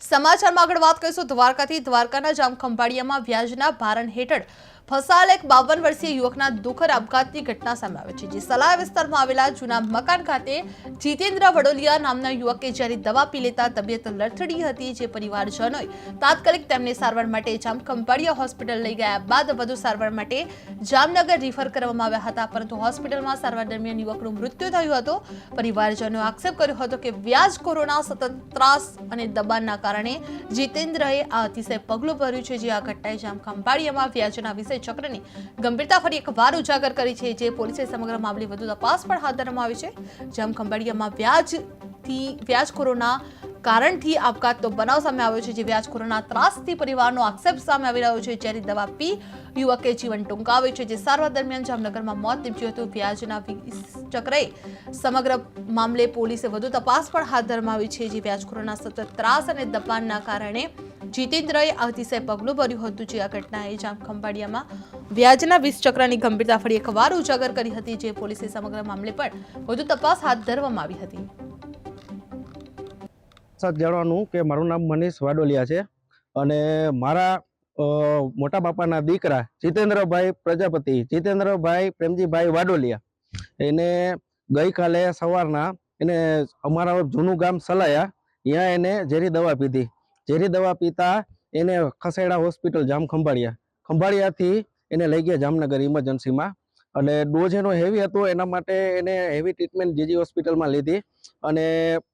સમાચારમાં આગળ વાત કરીશું દ્વારકાથી। દ્વારકાના જામખંભાળિયામાં વ્યાજના ભારણ હેઠળ ફસાયેલ એક 52 વર્ષીય યુવકના દુઃખદ આપઘાતની ઘટના સામે આવી છે। જે સલાયા વિસ્તારમાં આવેલા જૂના મકાન ખાતે જીતેન્દ્ર વડોલિયા નામના યુવકે જ્યારે દવા પી લેતા તબિયત લથડી હતી, જે પરિવારજનોએ તાત્કાલિક તેમને સારવાર માટે જામખંભાળિયા હોસ્પિટલ લઈ ગયા બાદ વધુ સારવાર માટે જામનગર રિફર કરવામાં આવ્યા હતા, પરંતુ હોસ્પિટલમાં સારવાર દરમિયાન યુવકનું મૃત્યુ થયું હતું। પરિવારજનોએ આક્ષેપ કર્યો હતો કે વ્યાજખોરોના સતત ત્રાસ અને દબાણના કારણે જીતેન્દ્રએ આ અતિશય પગલું ભર્યું છે। જે આ ઘટનાએ જામખંભાળિયામાં વ્યાજના વિષય ચક્રની ગંભીરતા ફરી એકવાર ઉજાગર કરી છે। જે પોલીસે સમગ્ર મામલે વધુ તપાસ પણ હાથ ધરવામાં આવી છે। જામખંભાળિયામાં વ્યાજખોરોના કારણથી આપઘાતનો બનાવ સામે આવ્યો છે। જે વ્યાજખોરોના ત્રાસથી પરિવારનો આક્ષેપ સામે આવી રહ્યો છે, જ્યારે દવા પી યુવકે જીવન ટૂંકાવ્યું છે। જે સારવાર દરમિયાન જામનગરમાં મોત નીપજ્યું હતું। વ્યાજના ચક્રએ સમગ્ર મામલે પોલીસે વધુ તપાસ પણ હાથ ધરવામાં આવી છે। જે વ્યાજખોરોના સતત ત્રાસ અને દબાણના કારણે જીતેન્દ્રએ અતિશય પગલું ભર્યું હતું। જે આ ઘટનાએ જામખંભાળિયામાં વ્યાજના 20 ચક્રની ગંભીરતા ફરી એકવાર ઉજાગર કરી હતી। જે પોલીસે સમગ્ર મામલે પણ વધુ તપાસ હાથ ધરવામાં આવી હતી। જણાવવાનું કે મારું નામ મનીષ વાડોલિયા છે અને મારા મોટા બાપાના દીકરા જીતેન્દ્રભાઈ પ્રજાપતિ, જીતેન્દ્રભાઈ પ્રેમજીભાઈ વાડોલિયા, એને ગઈકાલે સવારના એને અમારા જૂનું ગામ સલાયા, ત્યાં એને ઝેરી દવા પીધી। ઝેરી દવા પીતા એને ખસેડા હોસ્પિટલ ખંભાળિયાથી એને લઈ ગયા જામનગર ઇમરજન્સીમાં, અને ડોઝ એનો હેવી હતો, એના માટે એને હેવી ટ્રીટમેન્ટ જીજી હોસ્પિટલમાં લીધી અને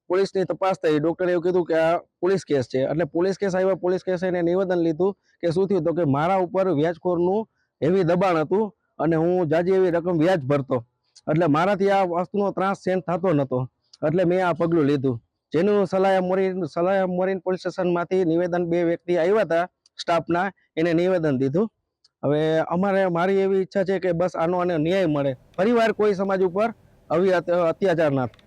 પોલીસની તપાસ થઈ। ડૉક્ટરે એવું કીધું કે આ પોલીસ કેસ છે, એટલે પોલીસ કેસ આવ્યો। પોલીસ કેસે એને નિવેદન લીધું કે શું થયું, તો કે મારા ઉપર વ્યાજખોરનું હેવી દબાણ હતું અને હું જાજી એવી રકમ વ્યાજ ભરતો, એટલે મારાથી આ વસ્તુનો ત્રાસ સહન થતો નહોતો, એટલે મેં આ પગલું લીધું। જેનું સલાયા મોરીન પોલીસ સ્ટેશનમાંથી નિવેદન 2 વ્યક્તિ આવ્યા હતા સ્ટાફના, એને નિવેદન દીધું। હવે મારી એવી ઈચ્છા છે કે બસ આનો ન્યાય મળે, ફરીવાર કોઈ સમાજ ઉપર આવી અત્યાચાર ના થાય।